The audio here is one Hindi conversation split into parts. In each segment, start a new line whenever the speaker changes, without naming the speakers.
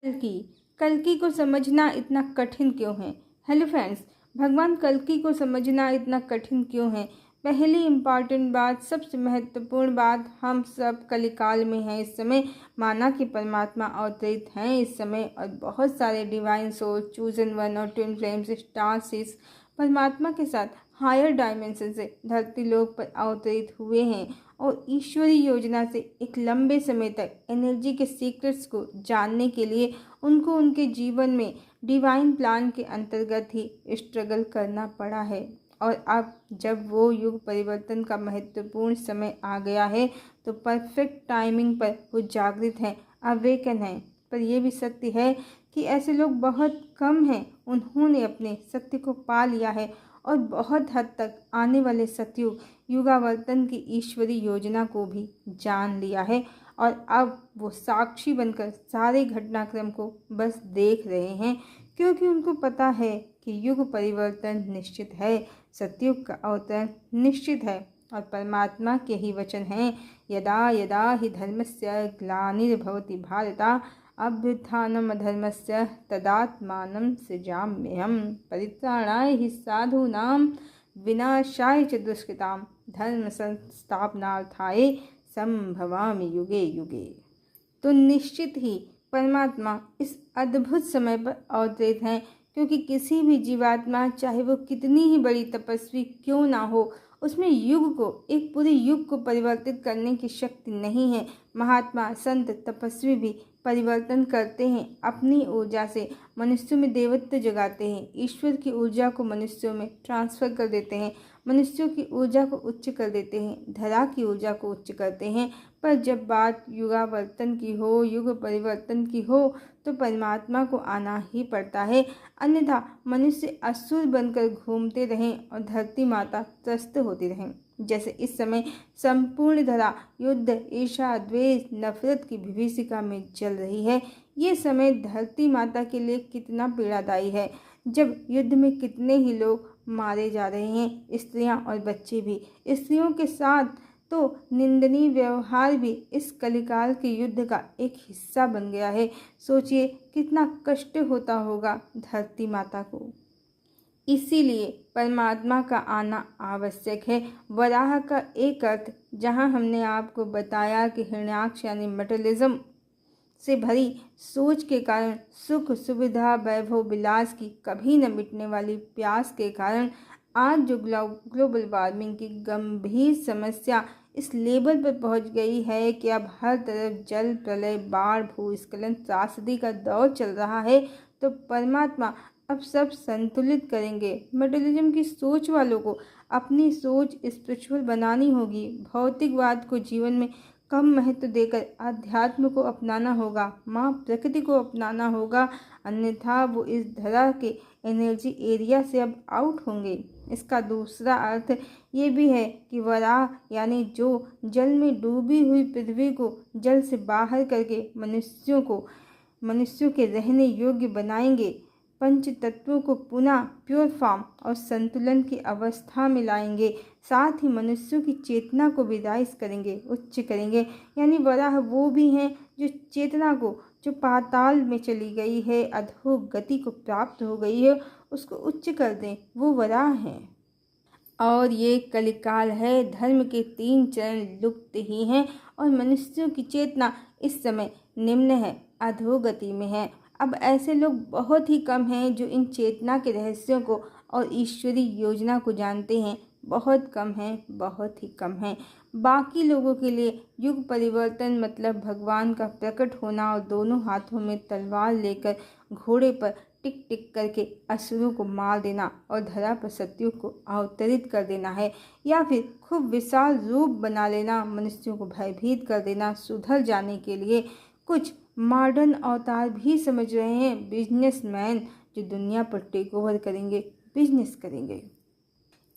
कल्कि कल्कि को समझना इतना कठिन क्यों है? हेलो फ्रेंड्स, भगवान कल्कि को समझना इतना कठिन क्यों है? पहली इम्पॉर्टेंट बात, सबसे महत्वपूर्ण बात, हम सब कलिकाल में हैं इस समय। माना कि परमात्मा अवतरित हैं इस समय और बहुत सारे डिवाइन सोल, चूजन वन और ट्विन फ्लेम्स, स्टार्स परमात्मा के साथ हायर डायमेंशन से धरती लोक पर अवतरित हुए हैं और ईश्वरी योजना से एक लंबे समय तक एनर्जी के सीक्रेट्स को जानने के लिए उनको उनके जीवन में डिवाइन प्लान के अंतर्गत ही स्ट्रगल करना पड़ा है। और अब जब वो युग परिवर्तन का महत्वपूर्ण समय आ गया है तो परफेक्ट टाइमिंग पर वो जागृत हैं, अवेकन हैं। पर यह भी सत्य है कि ऐसे लोग बहुत कम हैं, उन्होंने अपने सत्य को पा लिया है और बहुत हद तक आने वाले सतयुग युगावर्तन की ईश्वरी योजना को भी जान लिया है और अब वो साक्षी बनकर सारे घटनाक्रम को बस देख रहे हैं, क्योंकि उनको पता है कि युग परिवर्तन निश्चित है, सतयुग का अवतरण निश्चित है और परमात्मा के ही वचन हैं, यदा यदा हि धर्मस्य ग्लानिर्भवति भारत अभ्युत्थानम् अधर्मस्य तदात्मानं सृजाम्यहम् परित्राणाय हि साधूनां विनाशाय च दुष्कृतां धर्म संस्थापनार्थाय संभवामि युगे युगे। तो निश्चित ही परमात्मा इस अद्भुत समय पर अवतरित हैं, क्योंकि किसी भी जीवात्मा, चाहे वो कितनी ही बड़ी तपस्वी क्यों ना हो, उसमें युग को, एक पूरे युग को परिवर्तित करने की शक्ति नहीं है। महात्मा, संत, तपस्वी भी परिवर्तन करते हैं अपनी ऊर्जा से, मनुष्यों में देवत्व जगाते हैं, ईश्वर की ऊर्जा को मनुष्यों में ट्रांसफर कर देते हैं, मनुष्यों की ऊर्जा को उच्च कर देते हैं, धरा की ऊर्जा को उच्च करते हैं। पर जब बात युगावर्तन की हो, युग परिवर्तन की हो, तो परमात्मा को आना ही पड़ता है, अन्यथा मनुष्य असुर बनकर घूमते रहें और धरती माता त्रस्त होती रहें। जैसे इस समय संपूर्ण धरा युद्ध, ईर्ष्या, द्वेष, नफरत की विभीषिका में जल रही है। ये समय धरती माता के लिए कितना पीड़ादायी है, जब युद्ध में कितने ही लोग मारे जा रहे हैं, स्त्रियां और बच्चे भी। स्त्रियों के साथ तो निंदनीय व्यवहार भी इस कलिकाल के युद्ध का एक हिस्सा बन गया है। सोचिए कितना कष्ट होता होगा धरती माता को। इसीलिए परमात्मा का आना आवश्यक है। वराह का एक अर्थ, जहां हमने आपको बताया कि हिरण्याक्ष यानी मटेरियलिज्म से भरी सोच के कारण, सुख, सुविधा, वैभव, विलास की कभी न मिटने वाली प्यास के कारण आज जो ग्लोबल वार्मिंग की गंभीर समस्या इस लेवल पर पहुंच गई है कि अब हर तरफ जल प्रलय, बाढ़, भूस्खलन, त्रासदी का दौर चल रहा है, तो परमात्मा अब सब संतुलित करेंगे। मटेरियलिज्म की सोच वालों को अपनी सोच स्पिरिचुअल बनानी होगी। भौतिकवाद को जीवन में कम महत्व देकर अध्यात्म को अपनाना होगा, माँ प्रकृति को अपनाना होगा, अन्यथा वो इस धरा के एनर्जी एरिया से अब आउट होंगे। इसका दूसरा अर्थ ये भी है कि वराह यानी जो जल में डूबी हुई पृथ्वी को जल से बाहर करके मनुष्यों के रहने योग्य बनाएंगे, पंच तत्वों को पुनः प्योर फॉर्म और संतुलन की अवस्था में लाएंगे, साथ ही मनुष्यों की चेतना को भी राइज करेंगे, उच्च करेंगे। यानी वराह वो भी हैं जो चेतना को, जो पाताल में चली गई है, अधोगति को प्राप्त हो गई है, उसको उच्च कर दें, वो वराह हैं। और ये कलिकाल है, धर्म के 3 चरण लुप्त ही हैं और मनुष्यों की चेतना इस समय निम्न है, अधोगति में है। अब ऐसे लोग बहुत ही कम हैं जो इन चेतना के रहस्यों को और ईश्वरी योजना को जानते हैं, बहुत कम हैं, बहुत ही कम हैं। बाकी लोगों के लिए युग परिवर्तन मतलब भगवान का प्रकट होना और दोनों हाथों में तलवार लेकर घोड़े पर टिक टिक करके असुरों को मार देना और धरा पर सतयुग को अवतरित कर देना है, या फिर खूब विशाल रूप बना लेना, मनुष्यों को भयभीत कर देना। सुधर जाने के लिए कुछ मॉडर्न अवतार भी समझ रहे हैं, बिजनेसमैन जो दुनिया पर टेक ओवर करेंगे, बिजनेस करेंगे।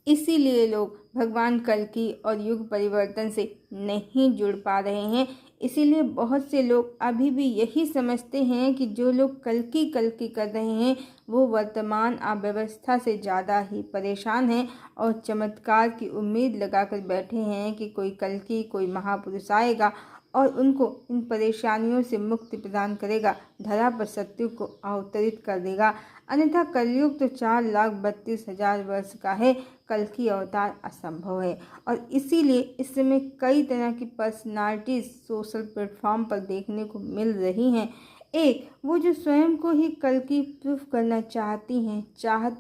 इसीलिए लोग भगवान कल्कि और युग परिवर्तन से नहीं जुड़ पा रहे हैं। इसीलिए बहुत से लोग अभी भी यही समझते हैं कि जो लोग कल्कि कर रहे हैं वो वर्तमान अव्यवस्था से ज़्यादा ही परेशान हैं और चमत्कार की उम्मीद लगाकर बैठे हैं कि कोई कल्कि, कोई महापुरुष आएगा और उनको इन परेशानियों से मुक्ति प्रदान करेगा, धरा पर सत्युग को अवतरित कर देगा। अन्यथा कलयुग तो 4,32,000 वर्ष का है, कल्कि अवतार असंभव है। और इसीलिए इस समय कई तरह की पर्सनालिटीज सोशल प्लेटफॉर्म पर देखने को मिल रही हैं। एक वो जो स्वयं को ही कल्कि प्रूफ करना चाहते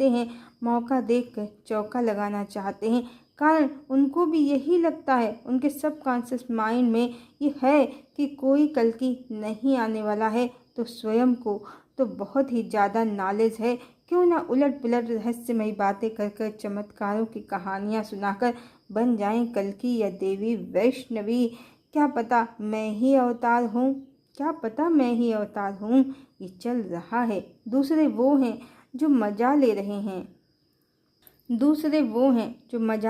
हैं, मौका देखकर चौका लगाना चाहते हैं, कारण उनको भी यही लगता है, उनके सबकॉन्शियस माइंड में ये है कि कोई कल्कि नहीं आने वाला है, तो स्वयं को तो बहुत ही ज़्यादा नॉलेज है, क्यों ना उलट पुलट रहस्यमयी बातें कर कर, चमत्कारों की कहानियाँ सुनाकर बन जाएं कल्कि या देवी वैष्णवी। क्या पता मैं ही अवतार हूँ, क्या पता मैं ही अवतार हूँ। ये चल रहा है। दूसरे वो हैं जो मजा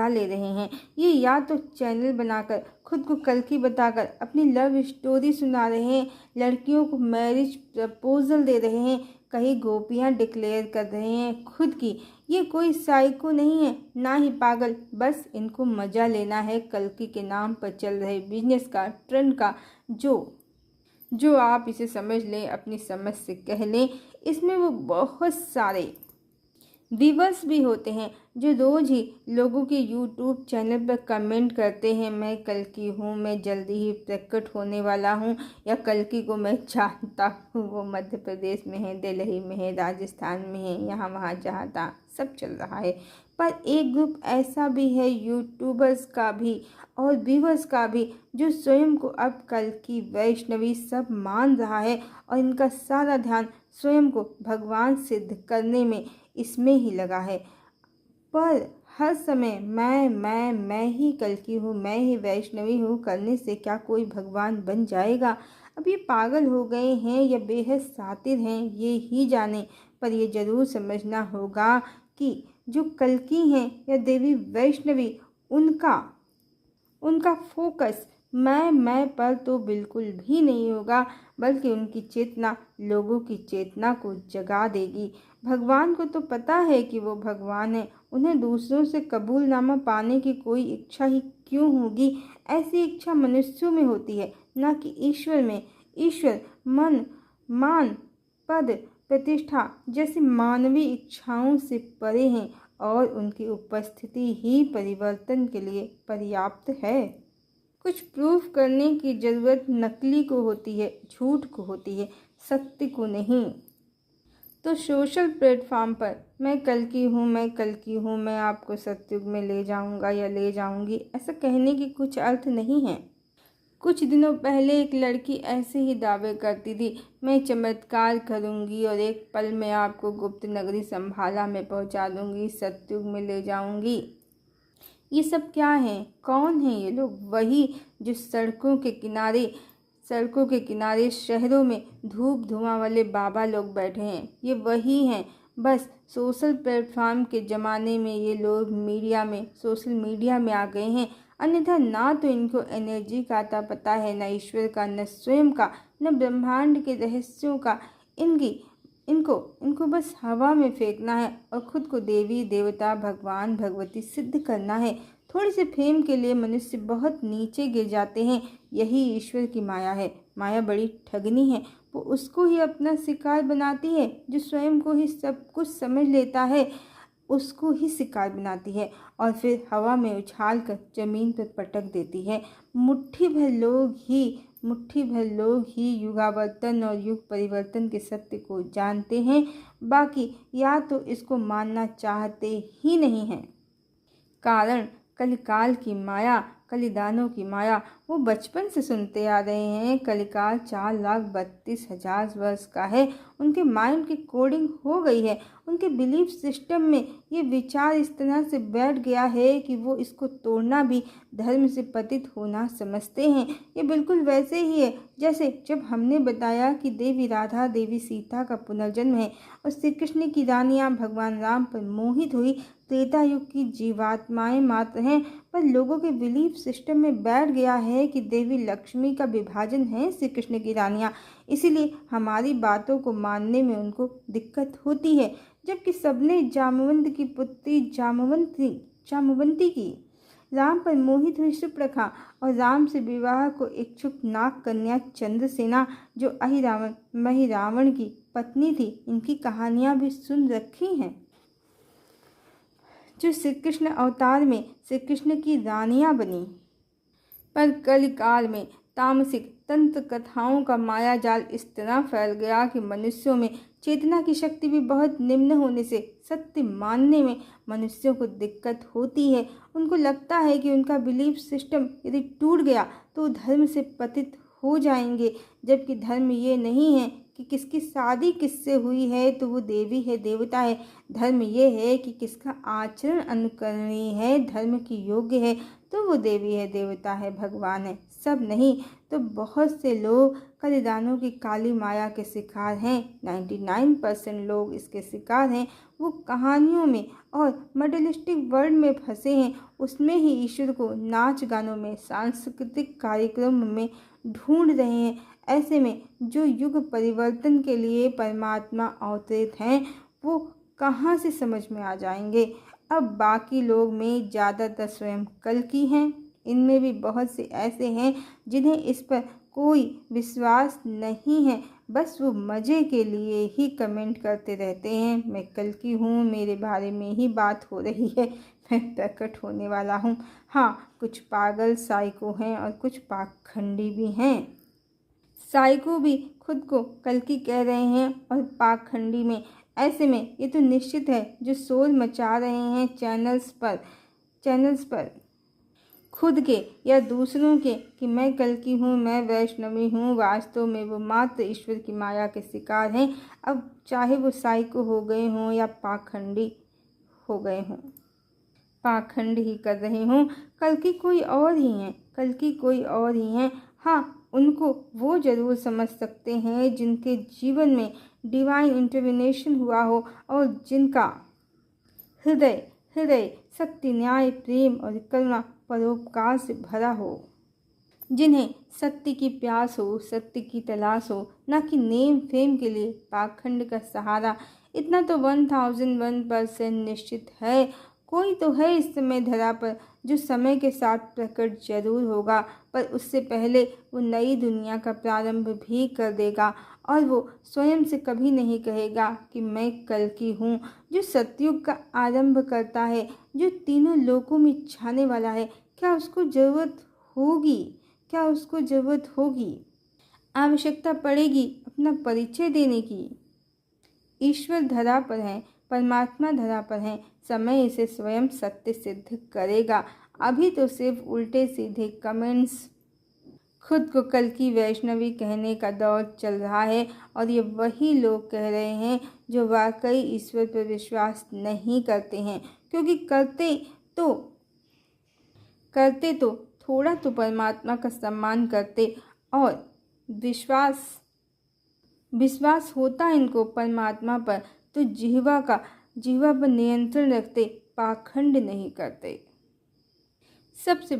ले रहे हैं, ये या तो चैनल बनाकर खुद को कल्कि बताकर अपनी लव स्टोरी सुना रहे हैं, लड़कियों को मैरिज प्रपोजल दे रहे हैं, कहीं गोपियां डिक्लेयर कर रहे हैं खुद की। ये कोई साइको नहीं है, ना ही पागल, बस इनको मजा लेना है कल्कि के नाम पर चल रहे बिजनेस का, ट्रेंड का, जो आप इसे समझ लें, अपनी समझ से कह लें। इसमें वो बहुत सारे व्यूअर्स भी होते हैं जो रोज़ ही लोगों के यूट्यूब चैनल पर कमेंट करते हैं, मैं कल्कि हूँ, मैं जल्दी ही प्रकट होने वाला हूँ, या कल्कि को मैं जानता हूँ, वो मध्य प्रदेश में है, दिल्ली में है, राजस्थान में है, यहाँ वहाँ जहाँ तहाँ सब चल रहा है। पर एक ग्रुप ऐसा भी है यूट्यूबर्स का भी और व्यूअर्स का भी, जो स्वयं को अब कल्कि वैष्णवी सब मान रहा है, और इनका सारा ध्यान स्वयं को भगवान सिद्ध करने में इसमें ही लगा है। पर हर समय मैं ही कल्कि हूँ, मैं ही वैष्णवी हूँ करने से क्या कोई भगवान बन जाएगा? अब ये पागल हो गए हैं या बेहद सातिर हैं, ये ही जाने। पर ये जरूर समझना होगा कि जो कल्कि हैं या देवी वैष्णवी, उनका फोकस मैं पर तो बिल्कुल भी नहीं होगा, बल्कि उनकी चेतना लोगों की चेतना को जगा देगी। भगवान को तो पता है कि वो भगवान है, उन्हें दूसरों से कबूलनामा पाने की कोई इच्छा ही क्यों होगी? ऐसी इच्छा मनुष्यों में होती है, ना कि ईश्वर में। ईश्वर मन, मान, पद, प्रतिष्ठा जैसी मानवीय इच्छाओं से परे हैं, और उनकी उपस्थिति ही परिवर्तन के लिए पर्याप्त है। कुछ प्रूफ करने की जरूरत नकली को होती है, झूठ को होती है, सत्य को नहीं। तो सोशल प्लेटफॉर्म पर मैं कल्कि हूँ, मैं आपको सत्युग में ले जाऊँगा या ले जाऊँगी, ऐसा कहने की कुछ अर्थ नहीं है। कुछ दिनों पहले एक लड़की ऐसे ही दावे करती थी, मैं चमत्कार करूँगी और एक पल में आपको गुप्त नगरी संभाला में पहुँचा दूँगी, सत्युग में ले जाऊँगी। ये सब क्या है? कौन है ये लोग? वही जो सड़कों के किनारे शहरों में धूप धुआं वाले बाबा लोग बैठे हैं, ये वही हैं। बस सोशल प्लेटफॉर्म के ज़माने में ये लोग सोशल मीडिया में आ गए हैं, अन्यथा ना तो इनको एनर्जी का आता पता है, न ईश्वर का, न स्वयं का, न ब्रह्मांड के रहस्यों का। इनको बस हवा में फेंकना है और खुद को देवी देवता, भगवान भगवती सिद्ध करना है। थोड़ी सी फेम के लिए मनुष्य बहुत नीचे गिर जाते हैं, यही ईश्वर की माया है। माया बड़ी ठगनी है, वो उसको ही अपना शिकार बनाती है, जो स्वयं को ही सब कुछ समझ लेता है उसको ही शिकार बनाती है, और फिर हवा में उछाल कर जमीन पर पटक देती है। मुट्ठी भर लोग ही युगावर्तन और युग परिवर्तन के सत्य को जानते हैं, बाकी या तो इसको मानना चाहते ही नहीं हैं। कारण कलिकाल की माया, कलिदानों की माया, वो बचपन से सुनते आ रहे हैं। कलिकाल 4,32,000 वर्ष का है, उनके माइंड की कोडिंग हो गई है, उनके बिलीफ सिस्टम में ये विचार इस तरह से बैठ गया है कि वो इसको तोड़ना भी धर्म से पतित होना समझते हैं। ये बिल्कुल वैसे ही है जैसे जब हमने बताया कि देवी राधा, देवी सीता का पुनर्जन्म है और श्री कृष्ण की रानियाँ भगवान राम पर मोहित हुई त्रेता युग की जीवात्माएं मात्र हैं। पर लोगों के बिलीफ सिस्टम में बैठ गया है कि देवी लक्ष्मी का विभाजन है श्री कृष्ण की रानियाँ, इसीलिए हमारी बातों को मानने में उनको दिक्कत होती है। जबकि सबने जामवंत की पुत्री जामवंती की राम पर मोहित हुई सुप्रखा और राम से विवाह को इच्छुक नाग कन्या चंद्रसेना जो अहिरावण महिरावण की पत्नी थी, इनकी कहानियां भी सुन रखी हैं। जो श्री कृष्ण अवतार में श्री कृष्ण की रानियां बनी, पर कलिकाल में तामसिक तंत्र कथाओं का माया जाल इस तरह फैल गया कि मनुष्यों में चेतना की शक्ति भी बहुत निम्न होने से सत्य मानने में मनुष्यों को दिक्कत होती है। उनको लगता है कि उनका बिलीफ सिस्टम यदि टूट गया तो धर्म से पतित हो जाएंगे, जबकि धर्म ये नहीं है कि किसकी शादी किससे हुई है तो वो देवी है देवता है। धर्म ये है कि किसका आचरण अनुकरणीय है, धर्म की योग्य है तो वो देवी है देवता है भगवान है। सब नहीं तो बहुत से लोग कलिदानों की काली माया के शिकार हैं। 99% लोग इसके शिकार हैं। वो कहानियों में और मॉडलिस्टिक वर्ल्ड में फंसे हैं। उसमें ही ईश्वर को नाच गानों में, सांस्कृतिक कार्यक्रम में ढूंढ रहे हैं। ऐसे में जो युग परिवर्तन के लिए परमात्मा अवतरित हैं, वो कहाँ से समझ में आ जाएंगे। अब बाकी लोग में ज़्यादातर स्वयं कल्कि हैं। इनमें भी बहुत से ऐसे हैं जिन्हें इस पर कोई विश्वास नहीं है, बस वो मज़े के लिए ही कमेंट करते रहते हैं। मैं कल्कि हूँ, मेरे बारे में ही बात हो रही है, मैं प्रकट होने वाला हूँ। हाँ, कुछ पागल साइको हैं और कुछ पाखंडी भी हैं। साइको भी खुद को कल्कि कह रहे हैं और पाखंडी में। ऐसे में ये तो निश्चित है जो शोर मचा रहे हैं चैनल्स पर खुद के या दूसरों के कि मैं कल्कि हूँ, मैं वैष्णवी हूँ, वास्तव में वो मात्र ईश्वर की माया के शिकार हैं। अब चाहे वो साइको हो गए हों या पाखंडी हो गए हों, पाखंड ही कर रहे हों, कल्कि कोई और ही हैं, कल्कि कोई और ही हैं। हाँ, उनको वो ज़रूर समझ सकते हैं जिनके जीवन में डिवाइन इंटरवेंशन हुआ हो और जिनका हृदय सत्य, न्याय, प्रेम और करुणा, परोपकार से भरा हो, जिन्हें सत्य की प्यास हो, सत्य की तलाश हो, न कि नेम फेम के लिए पाखंड का सहारा। इतना तो 1001% निश्चित है, कोई तो है इस समय धरा पर जो समय के साथ प्रकट जरूर होगा, पर उससे पहले वो नई दुनिया का प्रारंभ भी कर देगा। और वो स्वयं से कभी नहीं कहेगा कि मैं कल्कि हूँ। जो सतयुग का आरंभ करता है, जो तीनों लोकों में छाने वाला है, क्या उसको ज़रूरत होगी, आवश्यकता पड़ेगी अपना परिचय देने की? ईश्वर धरा पर है, परमात्मा धरा पर है, समय इसे स्वयं सत्य सिद्ध करेगा। अभी तो सिर्फ उल्टे सीधे कमेंट्स, खुद को कल्कि वैष्णवी कहने का दौर चल रहा है और ये वही लोग कह रहे हैं जो वाकई ईश्वर पर विश्वास नहीं करते हैं, क्योंकि करते तो थोड़ा तो परमात्मा का सम्मान करते और विश्वास होता इनको परमात्मा पर तो जिह्वा पर नियंत्रण रखते, पाखंड नहीं करते। सबसे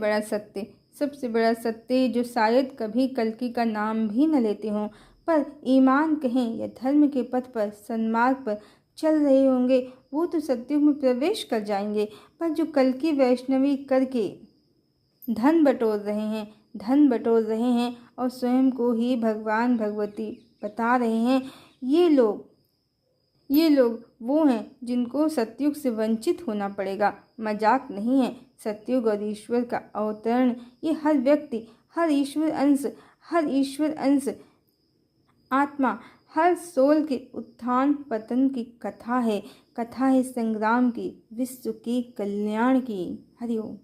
बड़ा सत्य जो शायद कभी कल्कि का नाम भी न लेते हों, पर ईमान कहें या धर्म के पथ पर सन्मार्ग पर चल रहे होंगे, वो तो सत्युग में प्रवेश कर जाएंगे। पर जो कल्कि वैष्णवी करके धन बटोर रहे हैं और स्वयं को ही भगवान भगवती बता रहे हैं, ये लोग वो हैं जिनको सतयुग से वंचित होना पड़ेगा। मजाक नहीं है। सतयुग और ईश्वर का अवतरण, ये हर व्यक्ति, हर ईश्वर अंश आत्मा, हर सोल के उत्थान पतन की कथा है संग्राम की, विश्व के कल्याण की। हरि ओम।